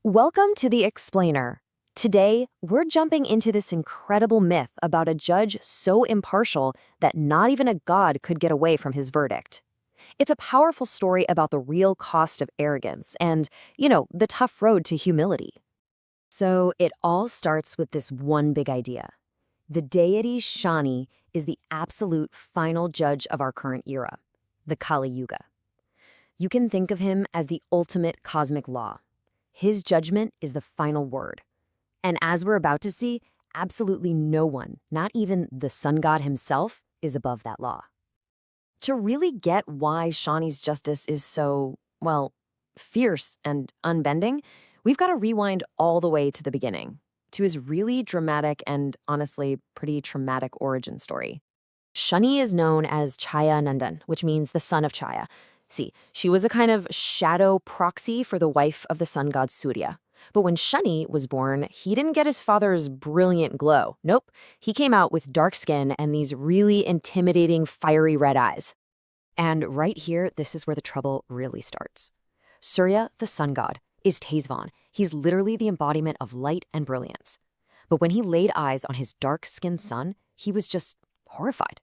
Welcome to The Explainer. Today, we're jumping into this incredible myth about a judge so impartial that not even a god could get away from his verdict. It's a powerful story about the real cost of arrogance and, the tough road to humility. So it all starts with this one big idea. The deity Shani is the absolute final judge of our current era, the Kaliyuga. You can think of him as the ultimate cosmic law. His judgment is the final word. And as we're about to see, absolutely no one, not even the sun god himself, is above that law. To really get why Shani's justice is so, fierce and unbending, we've got to rewind all the way to the beginning, to his really dramatic and honestly pretty traumatic origin story. Shani is known as Chaya Nandan, which means the son of Chaya. See, she was a kind of shadow proxy for the wife of the sun god Surya. But when Shani was born, he didn't get his father's brilliant glow. Nope, he came out with dark skin and these really intimidating, fiery red eyes. And right here, this is where the trouble really starts. Surya, the sun god, is Tezvan. He's literally the embodiment of light and brilliance. But when he laid eyes on his dark-skinned son, he was just horrified.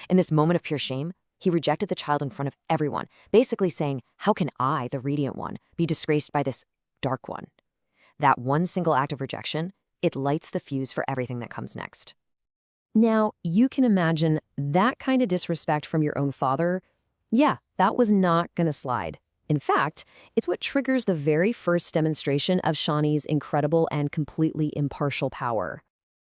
In this moment of pure shame, he rejected the child in front of everyone, basically saying, "How can I, the radiant one, be disgraced by this dark one?" That one single act of rejection, it lights the fuse for everything that comes next. Now, you can imagine that kind of disrespect from your own father. Yeah, that was not going to slide. In fact, it's what triggers the very first demonstration of Shani's incredible and completely impartial power.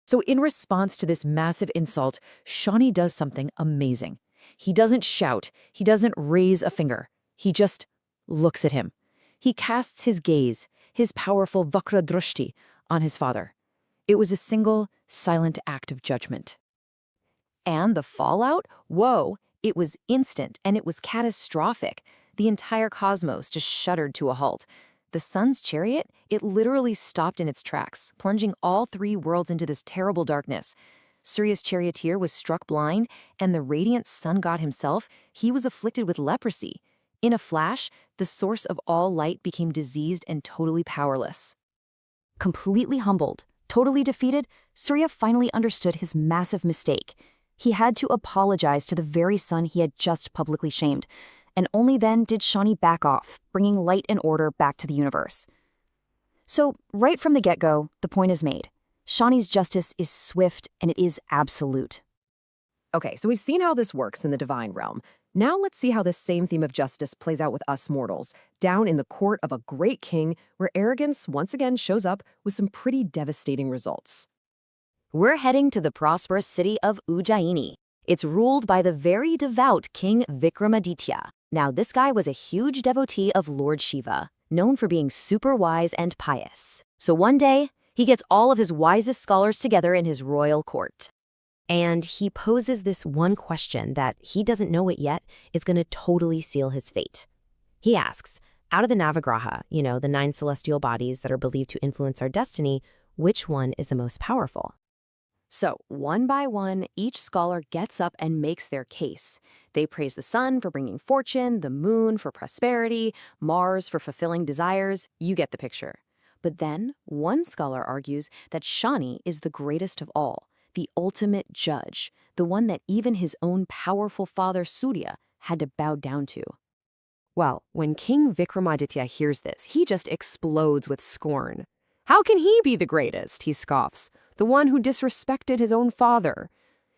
So in response to this massive insult, Shani does something amazing. He doesn't shout. He doesn't raise a finger. He just looks at him. He casts his gaze, his powerful Vikramaditya, on his father. It was a single, silent act of judgment. And the fallout? Whoa! It was instant, and it was catastrophic. The entire cosmos just shuddered to a halt. The sun's chariot, it literally stopped in its tracks, plunging all three worlds into this terrible darkness. Surya's charioteer was struck blind, and the radiant sun god himself, he was afflicted with leprosy. In a flash, the source of all light became diseased and totally powerless. Completely humbled, totally defeated, Surya finally understood his massive mistake. He had to apologize to the very sun he had just publicly shamed, and only then did Shani back off, bringing light and order back to the universe. So, right from the get-go, the point is made. Shani's justice is swift and it is absolute. Okay, so we've seen how this works in the divine realm. Now let's see how this same theme of justice plays out with us mortals, down in the court of a great king where arrogance once again shows up with some pretty devastating results. We're heading to the prosperous city of Ujjaini. It's ruled by the very devout King Vikramaditya. Now, this guy was a huge devotee of Lord Shiva, known for being super wise and pious. So one day, he gets all of his wisest scholars together in his royal court. And he poses this one question that he doesn't know it yet is going to totally seal his fate. He asks, out of the Navagraha, the 9 celestial bodies that are believed to influence our destiny, which one is the most powerful? So, one by one, each scholar gets up and makes their case. They praise the sun for bringing fortune, the moon for prosperity, Mars for fulfilling desires. You get the picture. But then, one scholar argues that Shani is the greatest of all, the ultimate judge, the one that even his own powerful father Surya had to bow down to. Well, when King Vikramaditya hears this, he just explodes with scorn. How can he be the greatest, he scoffs, the one who disrespected his own father?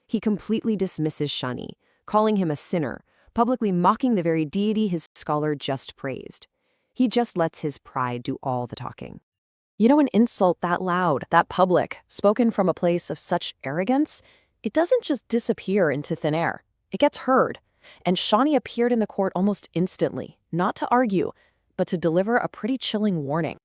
He completely dismisses Shani, calling him a sinner, publicly mocking the very deity his scholar just praised. He just lets his pride do all the talking. An insult that loud, that public, spoken from a place of such arrogance, it doesn't just disappear into thin air. It gets heard. And Shani appeared in the court almost instantly, not to argue, but to deliver a pretty chilling warning.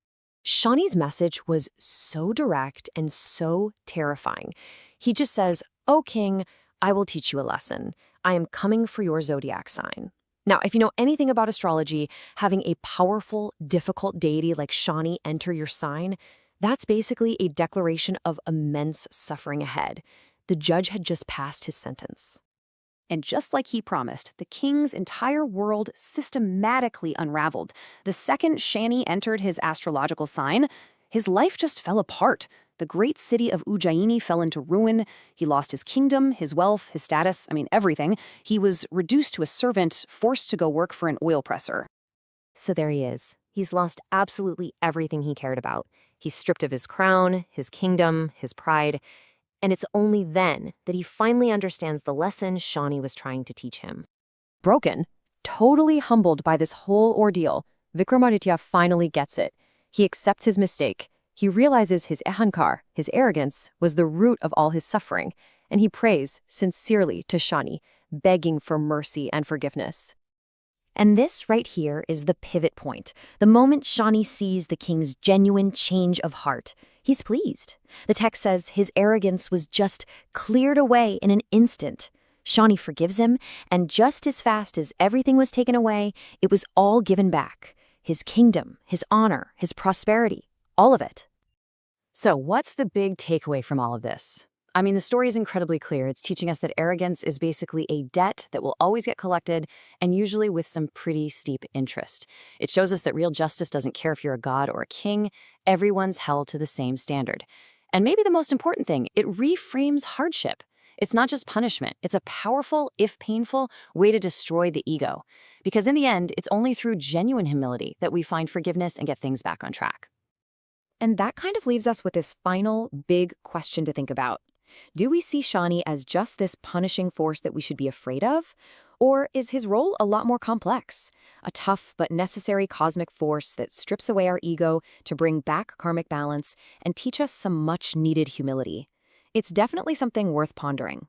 Shani's message was so direct and so terrifying. He just says, "O king, I will teach you a lesson. I am coming for your zodiac sign." Now, if you know anything about astrology, having a powerful, difficult deity like Shani enter your sign, that's basically a declaration of immense suffering ahead. The judge had just passed his sentence. And just like he promised, the king's entire world systematically unraveled. The second Shani entered his astrological sign, his life just fell apart. The great city of Ujjaini fell into ruin. He lost his kingdom, his wealth, his status, everything. He was reduced to a servant, forced to go work for an oil presser. So there he is. He's lost absolutely everything he cared about. He's stripped of his crown, his kingdom, his pride. And it's only then that he finally understands the lesson Shani was trying to teach him. Broken, totally humbled by this whole ordeal, Vikramaditya finally gets it. He accepts his mistake. He realizes his ahankar, his arrogance, was the root of all his suffering, and he prays sincerely to Shani, begging for mercy and forgiveness. And this right here is the pivot point, the moment Shani sees the king's genuine change of heart. He's pleased. The text says his arrogance was just cleared away in an instant. Shani forgives him, and just as fast as everything was taken away, it was all given back. His kingdom, his honor, his prosperity, all of it. So what's the big takeaway from all of this? The story is incredibly clear. It's teaching us that arrogance is basically a debt that will always get collected, and usually with some pretty steep interest. It shows us that real justice doesn't care if you're a god or a king. Everyone's held to the same standard. And maybe the most important thing, it reframes hardship. It's not just punishment. It's a powerful, if painful, way to destroy the ego. Because in the end, it's only through genuine humility that we find forgiveness and get things back on track. And that kind of leaves us with this final, big question to think about. Do we see Shani as just this punishing force that we should be afraid of? Or is his role a lot more complex? A tough but necessary cosmic force that strips away our ego to bring back karmic balance and teach us some much-needed humility. It's definitely something worth pondering.